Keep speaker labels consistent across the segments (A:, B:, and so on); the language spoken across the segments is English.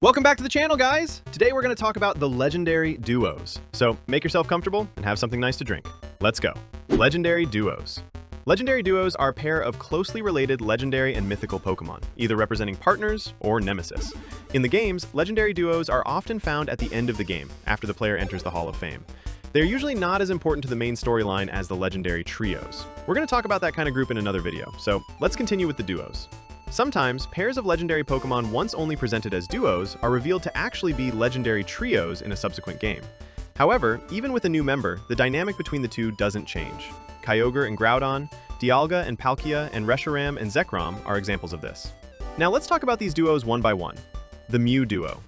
A: Welcome back to the channel, guys! Today we're going to talk about the legendary duos. So make yourself comfortable and have something nice to drink. Let's go. Legendary duos. Legendary duos are a pair of closely related legendary and mythical Pokemon, either representing partners or nemesis. In the games, legendary duos are often found at the end of the game, after the player enters the Hall of Fame. They're usually not as important to the main storyline as the legendary trios. We're going to talk about that kind of group in another video, so let's continue with the duos. Sometimes, pairs of legendary Pokemon once only presented as duos are revealed to actually be legendary trios in a subsequent game. However, even with a new member, the dynamic between the two doesn't change. Kyogre and Groudon, Dialga and Palkia, and Reshiram and Zekrom are examples of this. Now let's talk about these duos one by one. The Mew Duo.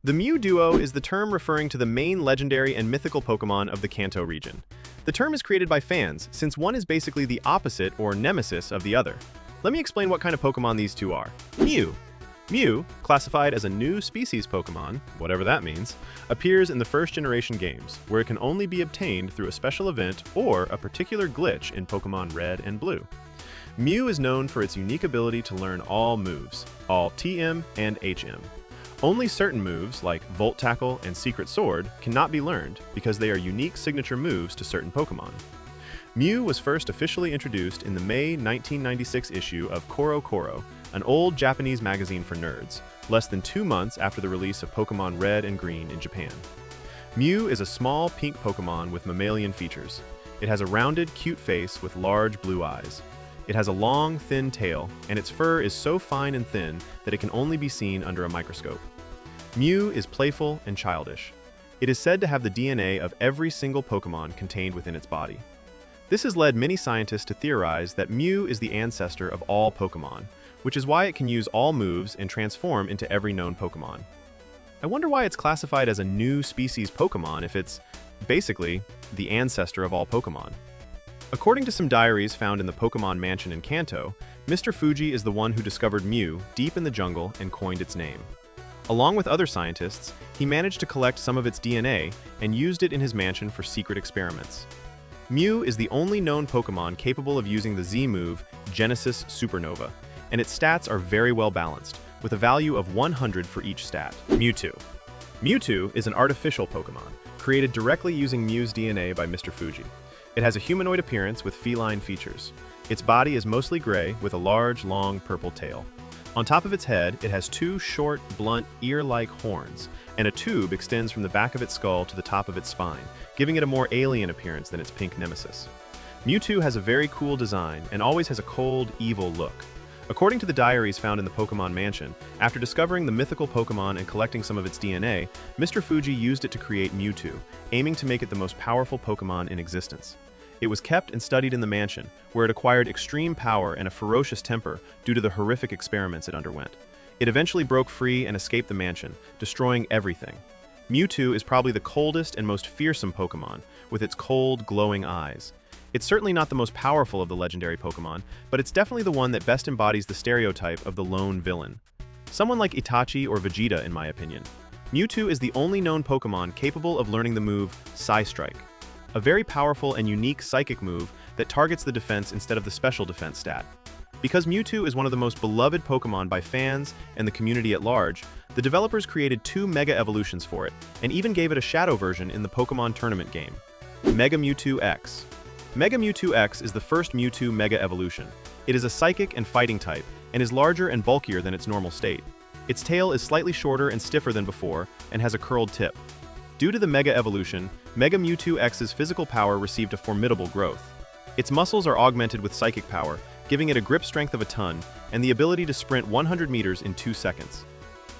A: The Mew Duo is the term referring to the main legendary and mythical Pokemon of the Kanto region. The term is created by fans, since one is basically the opposite or nemesis of the other. Let me explain what kind of Pokemon these two are. Mew. Mew, classified as a new species Pokemon, whatever that means, appears in the first generation games, where it can only be obtained through a special event or a particular glitch in Pokemon Red and Blue. Mew is known for its unique ability to learn all moves, all TM and HM. Only certain moves, like Volt Tackle and Secret Sword, cannot be learned because they are unique signature moves to certain Pokemon. Mew was first officially introduced in the May 1996 issue of Koro Koro, an old Japanese magazine for nerds, less than 2 months after the release of Pokemon Red and Green in Japan. Mew is a small pink Pokemon with mammalian features. It has a rounded, cute face with large blue eyes. It has a long, thin tail, and its fur is so fine and thin that it can only be seen under a microscope. Mew is playful and childish. It is said to have the DNA of every single Pokemon contained within its body. This has led many scientists to theorize that Mew is the ancestor of all Pokemon, which is why it can use all moves and transform into every known Pokemon. I wonder why it's classified as a new species Pokemon if it's, basically, the ancestor of all Pokemon. According to some diaries found in the Pokemon Mansion in Kanto, Mr. Fuji is the one who discovered Mew deep in the jungle and coined its name. Along with other scientists, he managed to collect some of its DNA and used it in his mansion for secret experiments. Mew is the only known Pokemon capable of using the Z move, Genesis Supernova, and its stats are very well balanced, with a value of 100 for each stat. Mewtwo. Mewtwo is an artificial Pokemon, created directly using Mew's DNA by Mr. Fuji. It has a humanoid appearance with feline features. Its body is mostly gray with a large, long purple tail. On top of its head, it has 2 short, blunt, ear-like horns, and a tube extends from the back of its skull to the top of its spine, giving it a more alien appearance than its pink nemesis. Mewtwo has a very cool design and always has a cold, evil look. According to the diaries found in the Pokemon Mansion, after discovering the mythical Pokemon and collecting some of its DNA, Mr. Fuji used it to create Mewtwo, aiming to make it the most powerful Pokemon in existence. It was kept and studied in the mansion, where it acquired extreme power and a ferocious temper due to the horrific experiments it underwent. It eventually broke free and escaped the mansion, destroying everything. Mewtwo is probably the coldest and most fearsome Pokemon, with its cold, glowing eyes. It's certainly not the most powerful of the legendary Pokemon, but it's definitely the one that best embodies the stereotype of the lone villain. Someone like Itachi or Vegeta, in my opinion. Mewtwo is the only known Pokemon capable of learning the move Psy-Strike, a very powerful and unique psychic move that targets the defense instead of the special defense stat. Because Mewtwo is one of the most beloved Pokemon by fans and the community at large, the developers created 2 Mega Evolutions for it, and even gave it a shadow version in the Pokemon Tournament game. Mega Mewtwo X. Mega Mewtwo X is the first Mewtwo Mega Evolution. It is a psychic and fighting type, and is larger and bulkier than its normal state. Its tail is slightly shorter and stiffer than before, and has a curled tip. Due to the Mega Evolution, Mega Mewtwo X's physical power received a formidable growth. Its muscles are augmented with psychic power, giving it a grip strength of a ton, and the ability to sprint 100 meters in 2 seconds.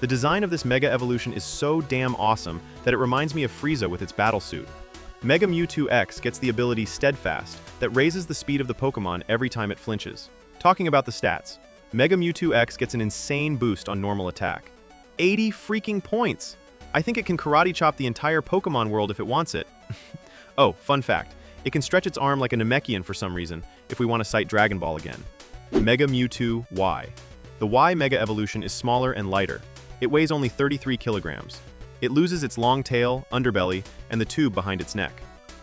A: The design of this Mega Evolution is so damn awesome that it reminds me of Frieza with its battle suit. Mega Mewtwo X gets the ability Steadfast, that raises the speed of the Pokemon every time it flinches. Talking about the stats, Mega Mewtwo X gets an insane boost on normal attack. 80 freaking points! I think it can karate chop the entire Pokemon world if it wants it. Oh, fun fact, it can stretch its arm like a Namekian for some reason, if we want to cite Dragon Ball again. Mega Mewtwo Y. The Y Mega Evolution is smaller and lighter. It weighs only 33 kilograms. It loses its long tail, underbelly, and the tube behind its neck.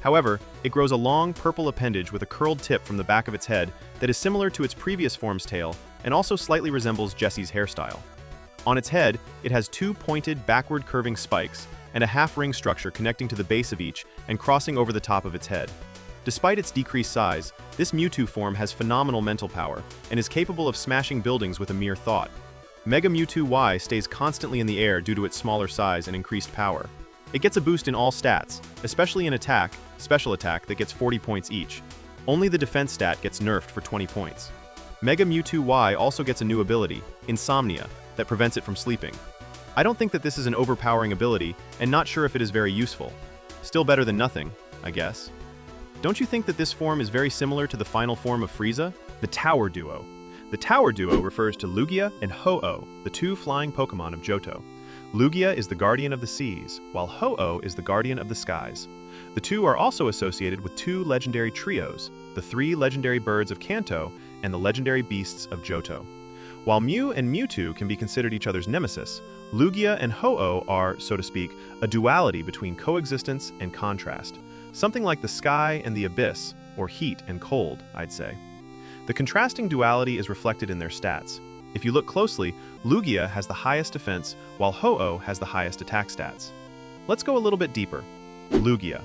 A: However, it grows a long purple appendage with a curled tip from the back of its head that is similar to its previous form's tail and also slightly resembles Jessie's hairstyle. On its head, it has two pointed, backward curving spikes and a half-ring structure connecting to the base of each and crossing over the top of its head. Despite its decreased size, this Mewtwo form has phenomenal mental power and is capable of smashing buildings with a mere thought. Mega Mewtwo Y stays constantly in the air due to its smaller size and increased power. It gets a boost in all stats, especially in attack, special attack that gets 40 points each. Only the defense stat gets nerfed for 20 points. Mega Mewtwo Y also gets a new ability, Insomnia, that prevents it from sleeping. I don't think that this is an overpowering ability, and not sure if it is very useful. Still better than nothing, I guess. Don't you think that this form is very similar to the final form of Frieza? The Tower Duo. The Tower Duo refers to Lugia and Ho-Oh, the two flying Pokemon of Johto. Lugia is the guardian of the seas, while Ho-Oh is the guardian of the skies. The two are also associated with two legendary trios, the three legendary birds of Kanto and the legendary beasts of Johto. While Mew and Mewtwo can be considered each other's nemesis, Lugia and Ho-Oh are, so to speak, a duality between coexistence and contrast. Something like the sky and the abyss, or heat and cold, I'd say. The contrasting duality is reflected in their stats. If you look closely, Lugia has the highest defense, while Ho-Oh has the highest attack stats. Let's go a little bit deeper. Lugia.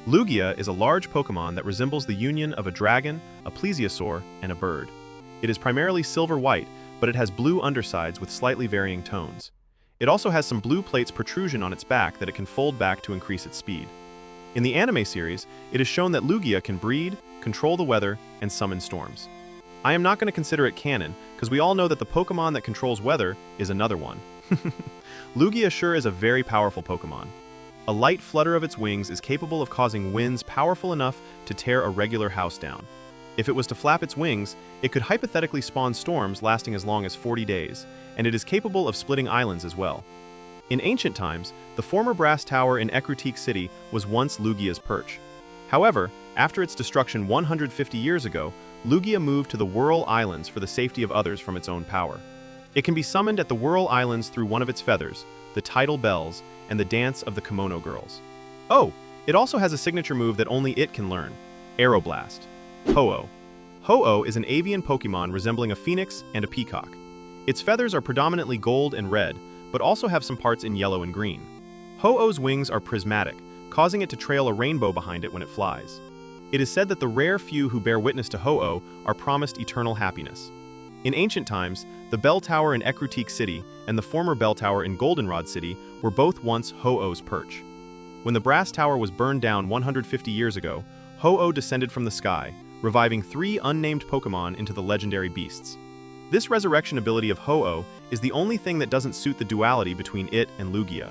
A: Lugia is a large Pokemon that resembles the union of a dragon, a plesiosaur, and a bird. It is primarily silver-white, but it has blue undersides with slightly varying tones. It also has some blue plates protrusion on its back that it can fold back to increase its speed. In the anime series, it is shown that Lugia can breed, control the weather, and summon storms. I am not going to consider it canon, because we all know that the Pokemon that controls weather is another one. Lugia sure is a very powerful Pokemon. A light flutter of its wings is capable of causing winds powerful enough to tear a regular house down. If it was to flap its wings, it could hypothetically spawn storms lasting as long as 40 days, and it is capable of splitting islands as well. In ancient times, the former brass tower in Ecruteak City was once Lugia's perch. However, after its destruction 150 years ago, Lugia moved to the Whirl Islands for the safety of others from its own power. It can be summoned at the Whirl Islands through one of its feathers, the tidal bells, and the dance of the Kimono Girls. Oh, it also has a signature move that only it can learn, Aeroblast. Ho-Oh. Ho-Oh is an avian Pokemon resembling a phoenix and a peacock. Its feathers are predominantly gold and red, but also have some parts in yellow and green. Ho-Oh's wings are prismatic, causing it to trail a rainbow behind it when it flies. It is said that the rare few who bear witness to Ho-Oh are promised eternal happiness. In ancient times, the Bell Tower in Ecruteak City and the former Bell Tower in Goldenrod City were both once Ho-Oh's perch. When the brass tower was burned down 150 years ago, Ho-Oh descended from the sky, reviving 3 unnamed Pokemon into the legendary beasts. This resurrection ability of Ho-Oh is the only thing that doesn't suit the duality between it and Lugia.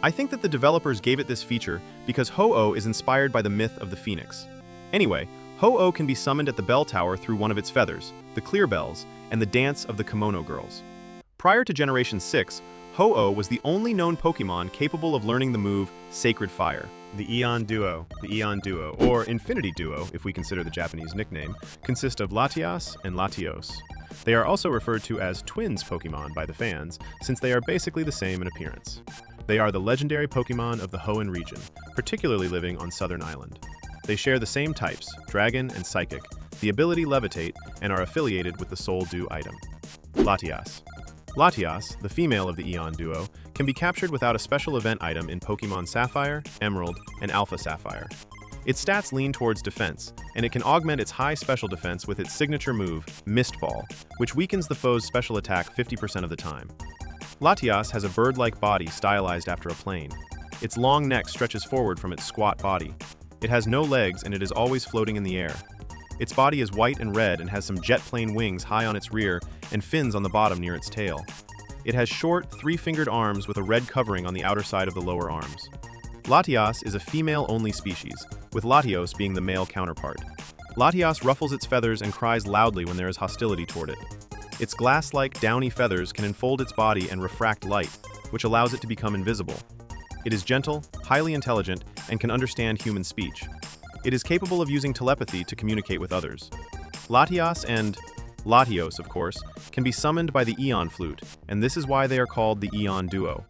A: I think that the developers gave it this feature because Ho-Oh is inspired by the myth of the phoenix. Anyway, Ho-Oh can be summoned at the Bell Tower through one of its feathers, the Clear Bells, and the dance of the Kimono Girls. Prior to Generation 6, Ho-Oh was the only known Pokemon capable of learning the move Sacred Fire. The Eon Duo, or Infinity Duo if we consider the Japanese nickname, consist of Latias and Latios. They are also referred to as twins Pokemon by the fans, since they are basically the same in appearance. They are the legendary Pokemon of the Hoenn region, particularly living on Southern Island. They share the same types, Dragon and Psychic, the ability Levitate, and are affiliated with the Soul Dew item. Latias. Latias, the female of the Eon Duo, can be captured without a special event item in Pokemon Sapphire, Emerald, and Alpha Sapphire. Its stats lean towards defense, and it can augment its high special defense with its signature move, Mist Ball, which weakens the foe's special attack 50% of the time. Latias has a bird-like body stylized after a plane. Its long neck stretches forward from its squat body. It has no legs and it is always floating in the air. Its body is white and red and has some jet plane wings high on its rear and fins on the bottom near its tail. It has short, 3-fingered arms with a red covering on the outer side of the lower arms. Latias is a female-only species, with Latios being the male counterpart. Latias ruffles its feathers and cries loudly when there is hostility toward it. Its glass-like, downy feathers can enfold its body and refract light, which allows it to become invisible. It is gentle, highly intelligent, and can understand human speech. It is capable of using telepathy to communicate with others. Latias and Latios, of course, can be summoned by the Eon Flute, and this is why they are called the Eon Duo.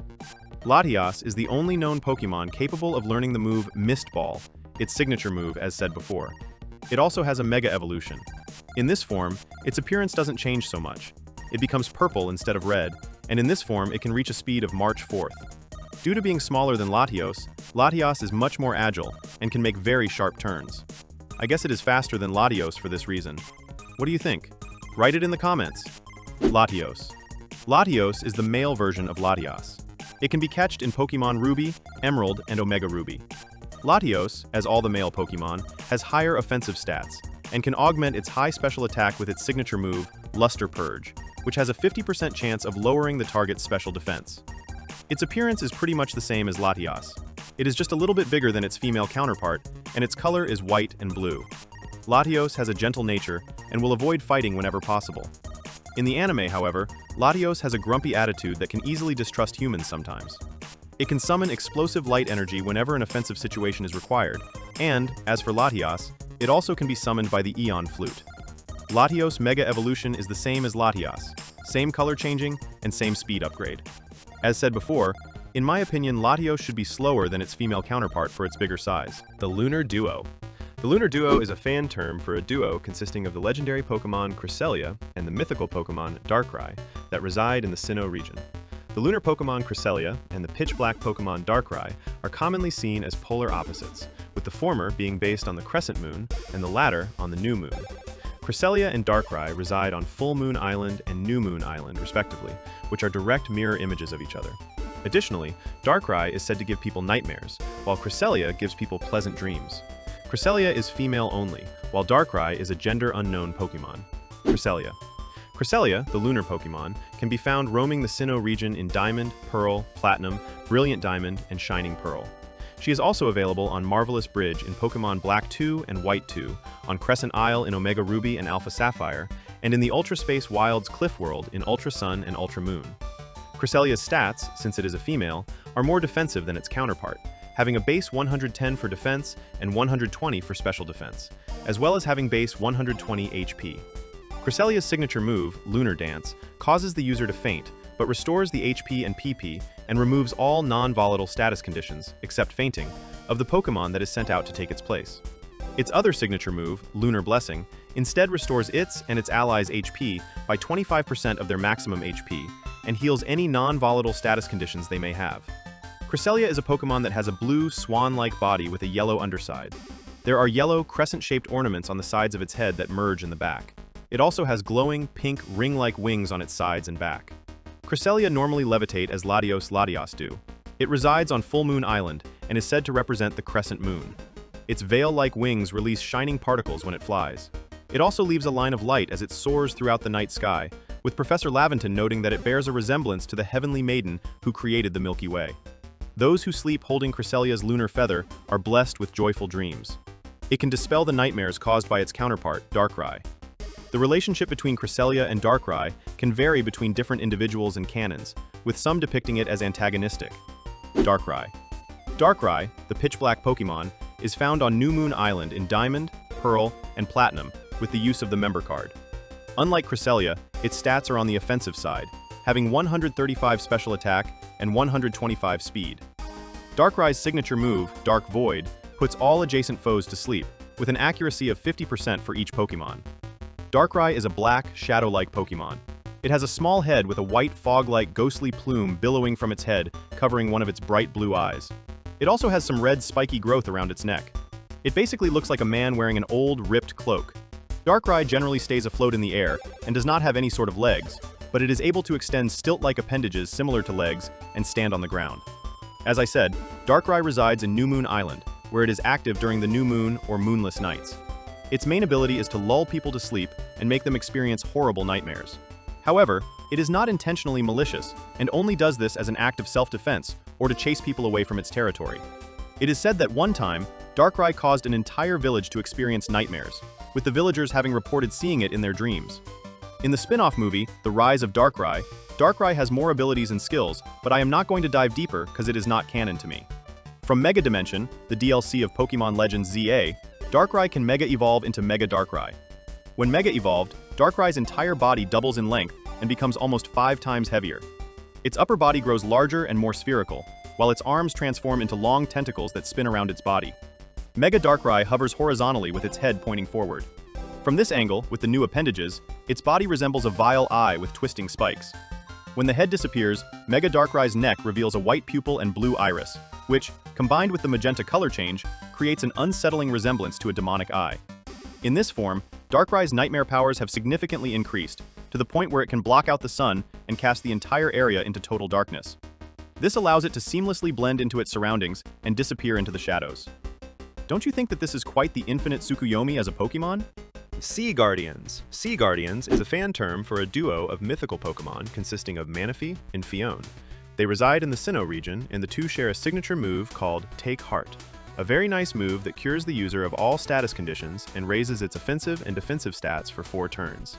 A: Latias is the only known Pokemon capable of learning the move Mist Ball, its signature move as said before. It also has a Mega Evolution. In this form, its appearance doesn't change so much. It becomes purple instead of red, and in this form it can reach a speed of March 4th. Due to being smaller than Latios, Latios is much more agile and can make very sharp turns. I guess it is faster than Latios for this reason. What do you think? Write it in the comments. Latios. Latios is the male version of Latias. It can be catched in Pokemon Ruby, Emerald, and Omega Ruby. Latios, as all the male Pokemon, has higher offensive stats, and can augment its high special attack with its signature move, Luster Purge, which has a 50% chance of lowering the target's special defense. Its appearance is pretty much the same as Latias. It is just a little bit bigger than its female counterpart, and its color is white and blue. Latios has a gentle nature and will avoid fighting whenever possible. In the anime, however, Latios has a grumpy attitude that can easily distrust humans sometimes. It can summon explosive light energy whenever an offensive situation is required, and, as for Latias, it also can be summoned by the Eon Flute. Latios Mega Evolution is the same as Latias, same color changing, and same speed upgrade. As said before, in my opinion, Latios should be slower than its female counterpart for its bigger size. The Lunar Duo. The Lunar Duo is a fan term for a duo consisting of the legendary Pokemon Cresselia and the mythical Pokemon Darkrai that reside in the Sinnoh region. The lunar Pokemon Cresselia and the pitch-black Pokemon Darkrai are commonly seen as polar opposites, with the former being based on the crescent moon and the latter on the new moon. Cresselia and Darkrai reside on Full Moon Island and New Moon Island, respectively, which are direct mirror images of each other. Additionally, Darkrai is said to give people nightmares, while Cresselia gives people pleasant dreams. Cresselia is female only, while Darkrai is a gender-unknown Pokemon. Cresselia. Cresselia, the lunar Pokemon, can be found roaming the Sinnoh region in Diamond, Pearl, Platinum, Brilliant Diamond, and Shining Pearl. She is also available on Marvelous Bridge in Pokemon Black 2 and White 2, on Crescent Isle in Omega Ruby and Alpha Sapphire, and in the Ultra Space Wilds Cliff World in Ultra Sun and Ultra Moon. Cresselia's stats, since it is a female, are more defensive than its counterpart, having a base 110 for defense and 120 for special defense, as well as having base 120 HP. Cresselia's signature move, Lunar Dance, causes the user to faint, but restores the HP and PP and removes all non-volatile status conditions, except fainting, of the Pokemon that is sent out to take its place. Its other signature move, Lunar Blessing, instead restores its and its allies' HP by 25% of their maximum HP and heals any non-volatile status conditions they may have. Cresselia is a Pokemon that has a blue, swan-like body with a yellow underside. There are yellow, crescent-shaped ornaments on the sides of its head that merge in the back. It also has glowing, pink, ring-like wings on its sides and back. Cresselia normally levitate as Latios do. It resides on Full Moon Island and is said to represent the crescent moon. Its veil-like wings release shining particles when it flies. It also leaves a line of light as it soars throughout the night sky, with Professor Laventon noting that it bears a resemblance to the heavenly maiden who created the Milky Way. Those who sleep holding Cresselia's lunar feather are blessed with joyful dreams. It can dispel the nightmares caused by its counterpart, Darkrai. The relationship between Cresselia and Darkrai can vary between different individuals and canons, with some depicting it as antagonistic. Darkrai. Darkrai, the pitch-black Pokemon, is found on New Moon Island in Diamond, Pearl, and Platinum with the use of the member card. Unlike Cresselia, its stats are on the offensive side, having 135 special attack and 125 speed. Darkrai's signature move, Dark Void, puts all adjacent foes to sleep, with an accuracy of 50% for each Pokemon. Darkrai is a black, shadow-like Pokemon. It has a small head with a white fog-like ghostly plume billowing from its head, covering one of its bright blue eyes. It also has some red spiky growth around its neck. It basically looks like a man wearing an old, ripped cloak. Darkrai generally stays afloat in the air and does not have any sort of legs, but it is able to extend stilt-like appendages similar to legs and stand on the ground. As I said, Darkrai resides in New Moon Island, where it is active during the new moon or moonless nights. Its main ability is to lull people to sleep and make them experience horrible nightmares. However, it is not intentionally malicious and only does this as an act of self-defense or to chase people away from its territory. It is said that one time, Darkrai caused an entire village to experience nightmares, with the villagers having reported seeing it in their dreams. In the spin-off movie, The Rise of Darkrai, Darkrai has more abilities and skills, but I am not going to dive deeper because it is not canon to me. From Mega Dimension, the DLC of Pokemon Legends ZA, Darkrai can Mega Evolve into Mega Darkrai. When Mega Evolved, Darkrai's entire body doubles in length and becomes almost 5 times heavier. Its upper body grows larger and more spherical, while its arms transform into long tentacles that spin around its body. Mega Darkrai hovers horizontally with its head pointing forward. From this angle, with the new appendages, its body resembles a vile eye with twisting spikes. When the head disappears, Mega Darkrai's neck reveals a white pupil and blue iris, which, combined with the magenta color change, creates an unsettling resemblance to a demonic eye. In this form, Darkrai's nightmare powers have significantly increased, to the point where it can block out the sun and cast the entire area into total darkness. This allows it to seamlessly blend into its surroundings and disappear into the shadows. Don't you think that this is quite the infinite Tsukuyomi as a Pokémon?
B: Sea Guardians. Sea Guardians is a fan term for a duo of mythical Pokémon consisting of Manaphy and Phione. They reside in the Sinnoh region, and the two share a signature move called Take Heart, a very nice move that cures the user of all status conditions and raises its offensive and defensive stats for 4 turns.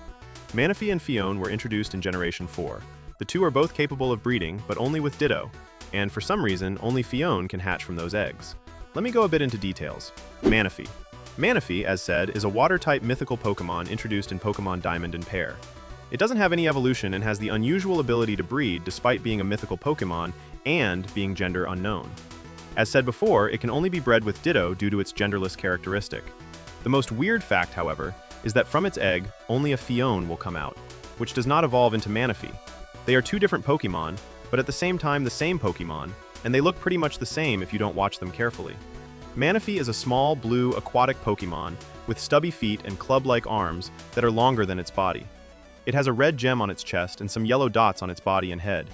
B: Manaphy and Phione were introduced in Generation 4. The two are both capable of breeding, but only with Ditto, and for some reason, only Phione can hatch from those eggs. Let me go a bit into details. Manaphy. Manaphy, as said, is a water-type mythical Pokémon introduced in Pokémon Diamond and Pearl. It doesn't have any evolution and has the unusual ability to breed despite being a mythical Pokémon and being gender unknown. As said before, it can only be bred with Ditto due to its genderless characteristic. The most weird fact, however, is that from its egg, only a Phione will come out, which does not evolve into Manaphy. They are 2 different Pokémon, but at the same time the same Pokémon, and they look pretty much the same if you don't watch them carefully. Manaphy is a small, blue, aquatic Pokémon with stubby feet and club-like arms that are longer than its body. It has a red gem on its chest and some yellow dots on its body and head.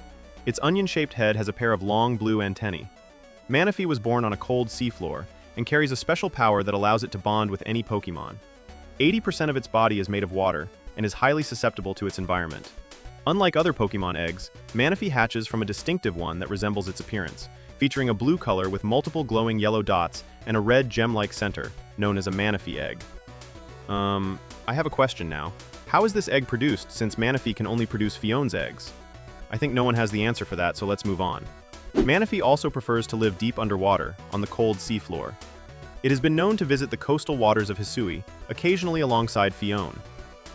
B: Its onion-shaped head has a pair of long blue antennae. Manaphy was born on a cold seafloor and carries a special power that allows it to bond with any Pokémon. 80% of its body is made of water and is highly susceptible to its environment. Unlike other Pokémon eggs, Manaphy hatches from a distinctive one that resembles its appearance, featuring a blue color with multiple glowing yellow dots and a red gem-like center, known as a Manaphy egg. I have a question now. How is this egg produced since Manaphy can only produce Phione's eggs? I think no one has the answer for that, so let's move on. Manaphy also prefers to live deep underwater, on the cold seafloor. It has been known to visit the coastal waters of Hisui, occasionally alongside Phione.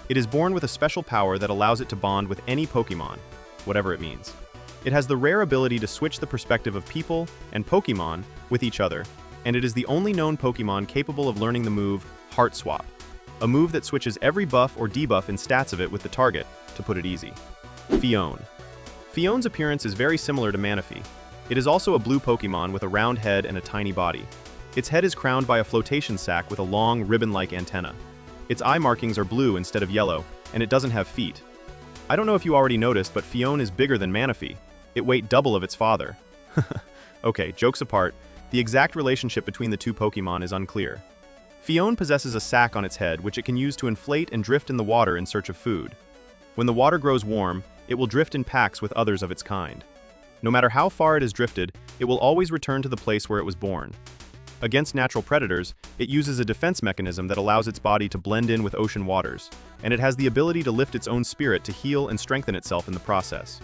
B: It is born with a special power that allows it to bond with any Pokémon, whatever it means. It has the rare ability to switch the perspective of people and Pokémon with each other, and it is the only known Pokémon capable of learning the move Heart Swap, a move that switches every buff or debuff in stats of it with the target, to put it easy. Phione. Phione's appearance is very similar to Manaphy. It is also a blue Pokémon with a round head and a tiny body. Its head is crowned by a flotation sac with a long, ribbon-like antenna. Its eye markings are blue instead of yellow, and it doesn't have feet. I don't know if you already noticed, but Phione is bigger than Manaphy. It weighed double of its father. Okay, jokes apart, the exact relationship between the two Pokémon is unclear. Phione possesses a sac on its head which it can use to inflate and drift in the water in search of food. When the water grows warm, it will drift in packs with others of its kind. No matter how far it has drifted, it will always return to the place where it was born. Against natural predators, it uses a defense mechanism that allows its body to blend in with ocean waters, and it has the ability to lift its own spirit to heal and strengthen itself in the process.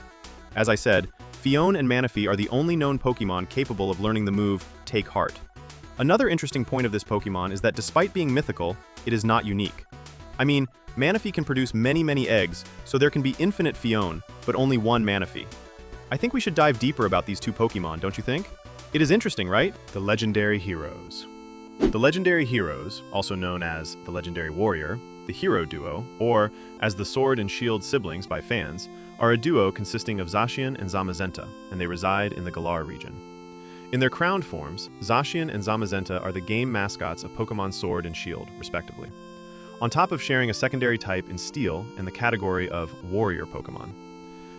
B: As I said, Phione and Manaphy are the only known Pokémon capable of learning the move Take Heart. Another interesting point of this Pokémon is that despite being mythical, it is not unique. I mean, Manaphy can produce many eggs, so there can be infinite Phione, but only one Manaphy. I think we should dive deeper about these two Pokémon, don't you think? It is interesting, right? The Legendary Heroes.
A: The Legendary Heroes, also known as the Legendary Warrior, the Hero Duo, or as the Sword and Shield siblings by fans, are a duo consisting of Zacian and Zamazenta, and they reside in the Galar region. In their crowned forms, Zacian and Zamazenta are the game mascots of Pokémon Sword and Shield, respectively, on top of sharing a secondary type in Steel and the category of Warrior Pokémon.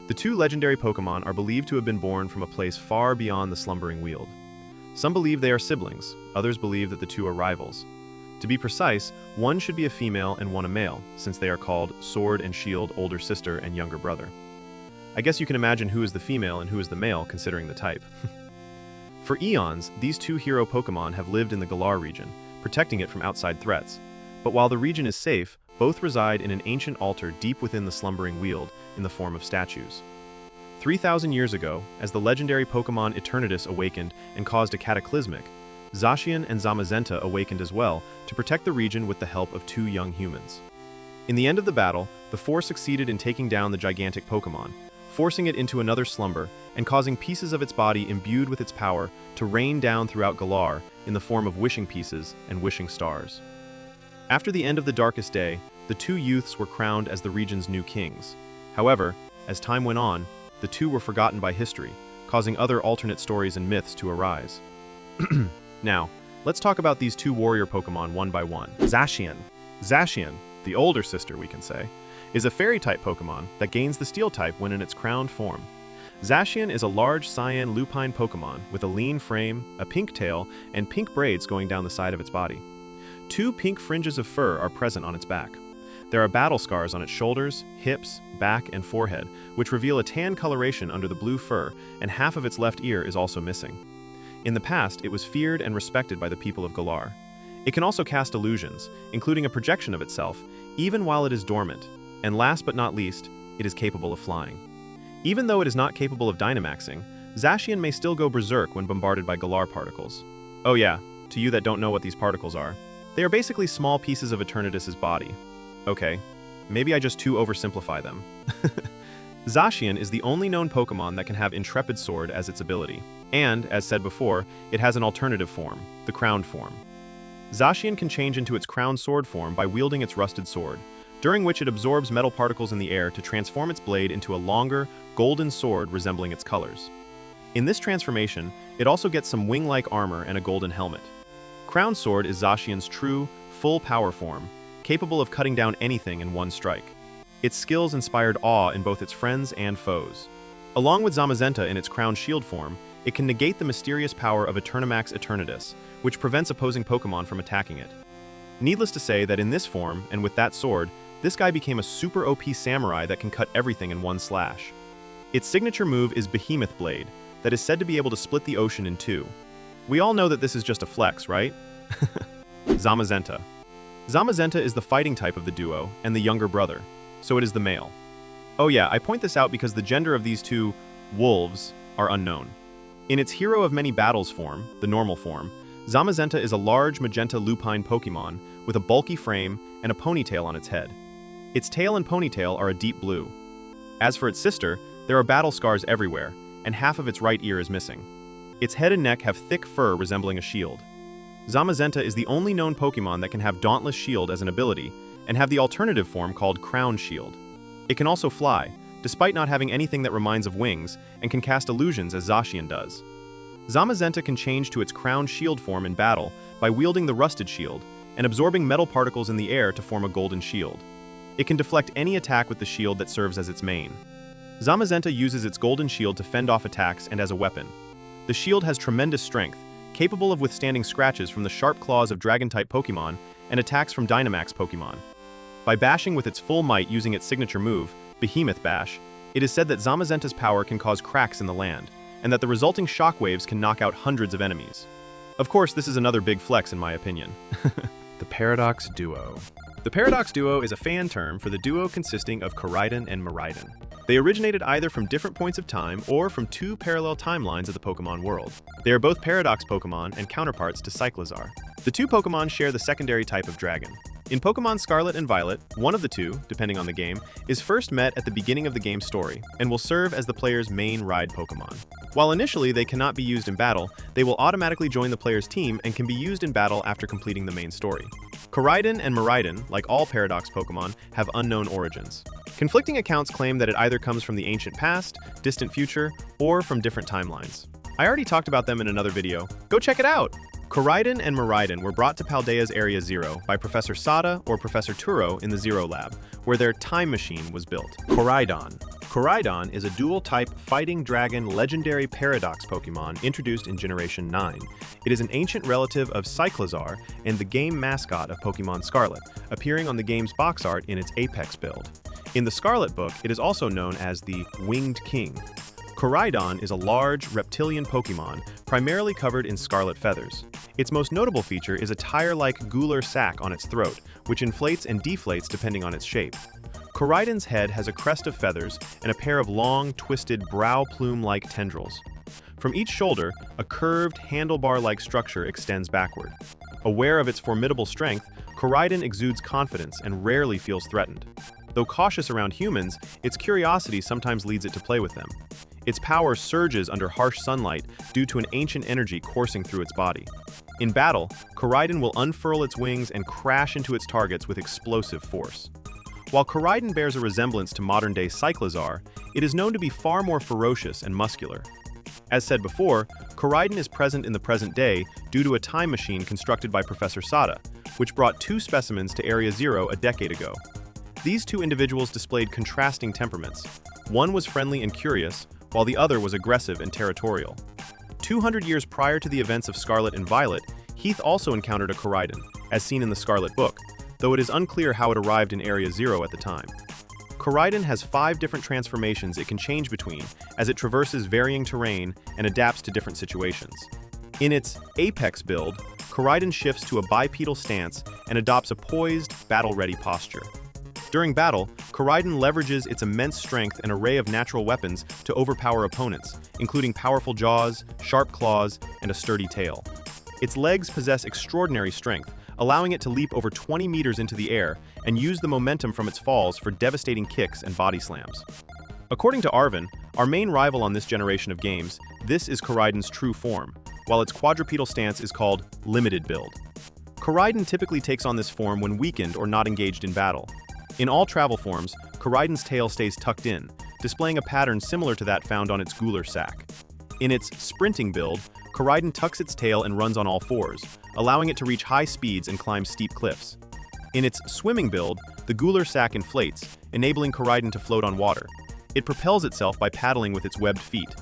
A: The two legendary Pokémon are believed to have been born from a place far beyond the Slumbering Weald. Some believe they are siblings, others believe that the two are rivals. To be precise, one should be a female and one a male, since they are called Sword and Shield older sister and younger brother. I guess you can imagine who is the female and who is the male, considering the type. For eons, these two hero Pokémon have lived in the Galar region, protecting it from outside threats. But while the region is safe, both reside in an ancient altar deep within the Slumbering Weald in the form of statues. 3,000 years ago, as the legendary Pokémon Eternatus awakened and caused a cataclysmic, Zacian and Zamazenta awakened as well to protect the region with the help of 2 young humans. In the end of the battle, the 4 succeeded in taking down the gigantic Pokémon, forcing it into another slumber and causing pieces of its body imbued with its power to rain down throughout Galar in the form of wishing pieces and wishing stars. After the end of the darkest day, the 2 youths were crowned as the region's new kings. However, as time went on,
B: the two were forgotten by history, causing other alternate stories and myths to arise. Now, let's talk about these two warrior Pokemon one by one. Zacian. Zacian, the older sister we can say, is a fairy-type Pokemon that gains the Steel type when in its crowned form. Zacian is a large cyan lupine Pokemon with a lean frame, a pink tail, and pink braids going down the side of its body. Two pink fringes of fur are present on its back. There are battle scars on its shoulders, hips, back, and forehead, which reveal a tan coloration under the blue fur, and half of its left ear is also missing. In the past, it was feared and respected by the people of Galar. It can also cast illusions, including a projection of itself, even while it is dormant. And last but not least, it is capable of flying. Even though it is not capable of Dynamaxing, Zacian may still go berserk when bombarded by Galar particles. Oh yeah, to you that don't know what these particles are, they are basically small pieces of Eternatus's body. Okay, maybe I just too oversimplify them. Zacian is the only known Pokemon that can have Intrepid Sword as its ability, and, as said before, it has an alternative form, the Crowned form. Zacian can change into its Crowned Sword form by wielding its Rusted Sword, during which it absorbs metal particles in the air to transform its blade into a longer, golden sword resembling its colors. In this transformation, it also gets some wing-like armor and a golden helmet. Crowned Sword is Zacian's true, full power form, capable of cutting down anything in one strike. Its skills inspired awe in both its friends and foes. Along with Zamazenta in its Crowned Shield form, it can negate the mysterious power of Eternamax Eternatus, which prevents opposing Pokemon from attacking it. Needless to say that in this form, and with that sword, this guy became a super OP samurai that can cut everything in one slash. Its signature move is Behemoth Blade, that is said to be able to split the ocean in two. We all know that this is just a flex, right? Zamazenta. Zamazenta is the fighting type of the duo, and the younger brother, so it is the male. Oh yeah, I point this out because the gender of these two wolves are unknown. In its Hero of Many Battles form, the normal form, Zamazenta is a large magenta lupine Pokemon with a bulky frame and a ponytail on its head. Its tail and ponytail are a deep blue. As for its sister, there are battle scars everywhere, and half of its right ear is missing. Its head and neck have thick fur resembling a shield. Zamazenta is the only known Pokemon that can have Dauntless Shield as an ability, and have the alternative form called Crowned Shield. It can also fly, despite not having anything that reminds of wings, and can cast illusions as Zacian does. Zamazenta can change to its Crowned Shield form in battle by wielding the Rusted Shield, and absorbing metal particles in the air to form a golden shield. It can deflect any attack with the shield that serves as its main. Zamazenta uses its golden shield to fend off attacks and as a weapon. The shield has tremendous strength, capable of withstanding scratches from the sharp claws of Dragon-type Pokemon and attacks from Dynamax Pokemon. By bashing with its full might using its signature move, Behemoth Bash, it is said that Zamazenta's power can cause cracks in the land, and that the resulting shockwaves can knock out hundreds of enemies. Of course, this is another big flex in my opinion. The Paradox Duo. The Paradox Duo is a fan term for the duo consisting of Koraidon and Miraidon. They originated either from different points of time or from two parallel timelines of the Pokemon world. They are both Paradox Pokemon and counterparts to Cyclizar. The two Pokemon share the secondary type of dragon. In Pokemon Scarlet and Violet, one of the two, depending on the game, is first met at the beginning of the game's story and will serve as the player's main ride Pokemon. While initially they cannot be used in battle, they will automatically join the player's team and can be used in battle after completing the main story. Koraidon and Miraidon, like all Paradox Pokemon, have unknown origins. Conflicting accounts claim that it either comes from the ancient past, distant future, or from different timelines. I already talked about them in another video. Go check it out! Koraidon and Miraidon were brought to Paldea's Area Zero by Professor Sada or Professor Turo in the Zero Lab, where their time machine was built. Koraidon. Koraidon is a dual-type fighting dragon legendary Paradox Pokemon introduced in Generation 9. It is an ancient relative of Cyclizar and the game mascot of Pokemon Scarlet, appearing on the game's box art in its Apex build. In the Scarlet book, it is also known as the Winged King. Koraidon is a large, reptilian Pokemon, primarily covered in scarlet feathers. Its most notable feature is a tire-like gular sac on its throat, which inflates and deflates depending on its shape. Koraidon's head has a crest of feathers and a pair of long, twisted, brow plume-like tendrils. From each shoulder, a curved, handlebar-like structure extends backward. Aware of its formidable strength, Koraidon exudes confidence and rarely feels threatened. Though cautious around humans, its curiosity sometimes leads it to play with them. Its power surges under harsh sunlight due to an ancient energy coursing through its body. In battle, Koraidon will unfurl its wings and crash into its targets with explosive force. While Koraidon bears a resemblance to modern-day Cyclizar, it is known to be far more ferocious and muscular. As said before, Koraidon is present in the present day due to a time machine constructed by Professor Sada, which brought two specimens to Area Zero a decade ago. These two individuals displayed contrasting temperaments. One was friendly and curious, while the other was aggressive and territorial. 200 years prior to the events of Scarlet and Violet, Heath also encountered a Koraidon, as seen in the Scarlet Book, though it is unclear how it arrived in Area Zero at the time. Koraidon has 5 different transformations it can change between as it traverses varying terrain and adapts to different situations. In its Apex build, Koraidon shifts to a bipedal stance and adopts a poised, battle-ready posture. During battle, Koraidon leverages its immense strength and array of natural weapons to overpower opponents, including powerful jaws, sharp claws, and a sturdy tail. Its legs possess extraordinary strength, allowing it to leap over 20 meters into the air and use the momentum from its falls for devastating kicks and body slams. According to Arvin, our main rival on this generation of games, this is Koraidon's true form, while its quadrupedal stance is called Limited Build. Koraidon typically takes on this form when weakened or not engaged in battle. In all travel forms, Koraidon's tail stays tucked in, displaying a pattern similar to that found on its gular sac. In its Sprinting build, Koraidon tucks its tail and runs on all fours, allowing it to reach high speeds and climb steep cliffs. In its Swimming build, the gular sac inflates, enabling Koraidon to float on water. It propels itself by paddling with its webbed feet.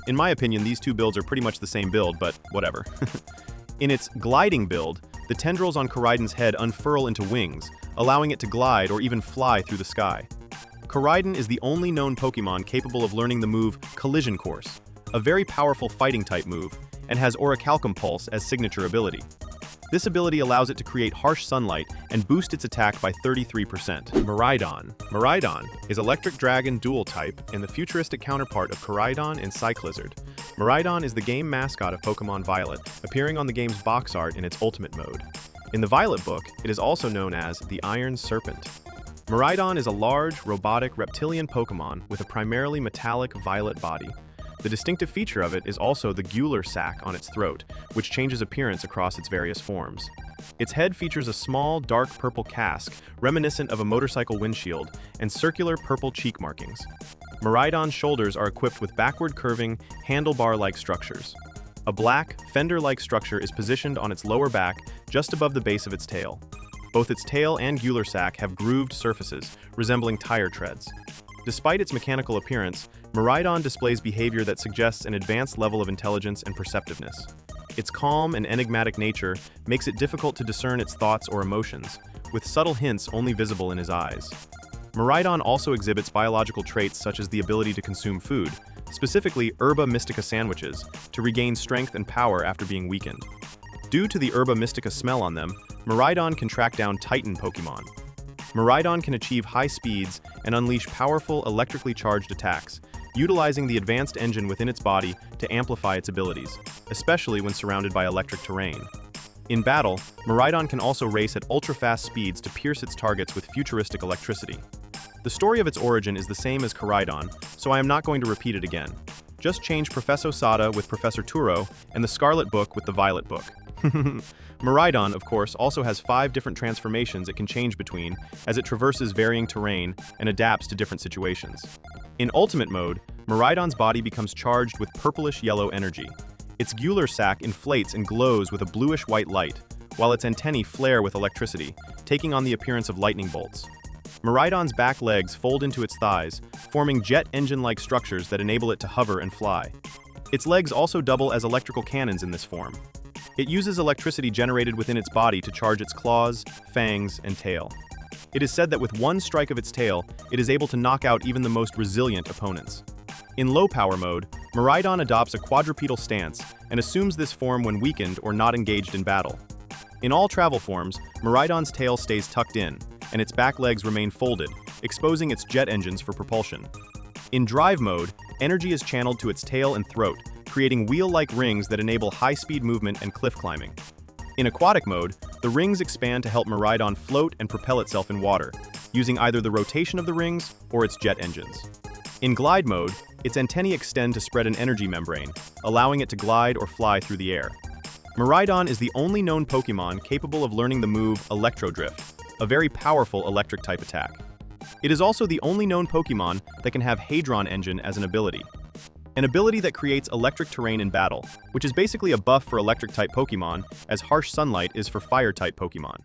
B: In my opinion, these two builds are pretty much the same build, but whatever. In its Gliding build, the tendrils on Koraidon's head unfurl into wings, allowing it to glide or even fly through the sky. Koraidon is the only known Pokémon capable of learning the move Collision Course, a very powerful fighting-type move, and has Orichalcum Pulse as signature ability. This ability allows it to create harsh sunlight and boost its attack by 33%. Miraidon. Miraidon is Electric Dragon dual type and the futuristic counterpart of Koraidon and Cyclizard. Miraidon is the game mascot of Pokémon Violet, appearing on the game's box art in its Ultimate mode. In the Violet book, it is also known as the Iron Serpent. Miraidon is a large, robotic, reptilian Pokémon with a primarily metallic violet body. The distinctive feature of it is also the gular sac on its throat, which changes appearance across its various forms. Its head features a small, dark purple casque, reminiscent of a motorcycle windshield, and circular purple cheek markings. Miraidon's shoulders are equipped with backward-curving, handlebar-like structures. A black, fender-like structure is positioned on its lower back, just above the base of its tail. Both its tail and gular sac have grooved surfaces, resembling tire treads. Despite its mechanical appearance, Miraidon displays behavior that suggests an advanced level of intelligence and perceptiveness. Its calm and enigmatic nature makes it difficult to discern its thoughts or emotions, with subtle hints only visible in his eyes. Miraidon also exhibits biological traits such as the ability to consume food, specifically Herba Mystica sandwiches, to regain strength and power after being weakened. Due to the Herba Mystica smell on them, Miraidon can track down Titan Pokémon. Miraidon can achieve high speeds and unleash powerful electrically charged attacks, utilizing the advanced engine within its body to amplify its abilities, especially when surrounded by electric terrain. In battle, Miraidon can also race at ultra-fast speeds to pierce its targets with futuristic electricity. The story of its origin is the same as Koraidon, so I am not going to repeat it again. Just change Professor Sada with Professor Turo and the Scarlet Book with the Violet Book. Miraidon, of course, also has 5 different transformations it can change between as it traverses varying terrain and adapts to different situations. In Ultimate mode, Miraidon's body becomes charged with purplish-yellow energy. Its gular sac inflates and glows with a bluish-white light, while its antennae flare with electricity, taking on the appearance of lightning bolts. Miraidon's back legs fold into its thighs, forming jet engine-like structures that enable it to hover and fly. Its legs also double as electrical cannons in this form. It uses electricity generated within its body to charge its claws, fangs, and tail. It is said that with one strike of its tail, it is able to knock out even the most resilient opponents. In low power mode, Miraidon adopts a quadrupedal stance and assumes this form when weakened or not engaged in battle. In all travel forms, Miraidon's tail stays tucked in, and its back legs remain folded, exposing its jet engines for propulsion. In drive mode, energy is channeled to its tail and throat, creating wheel-like rings that enable high-speed movement and cliff climbing. In aquatic mode, the rings expand to help Miraidon float and propel itself in water, using either the rotation of the rings or its jet engines. In glide mode, its antennae extend to spread an energy membrane, allowing it to glide or fly through the air. Miraidon is the only known Pokémon capable of learning the move Electro Drift, a very powerful electric-type attack.
A: It is also the only known Pokemon that can have Hadron Engine as an ability that creates electric terrain in battle, which is basically a buff for electric-type Pokemon, as harsh sunlight is for fire-type Pokemon.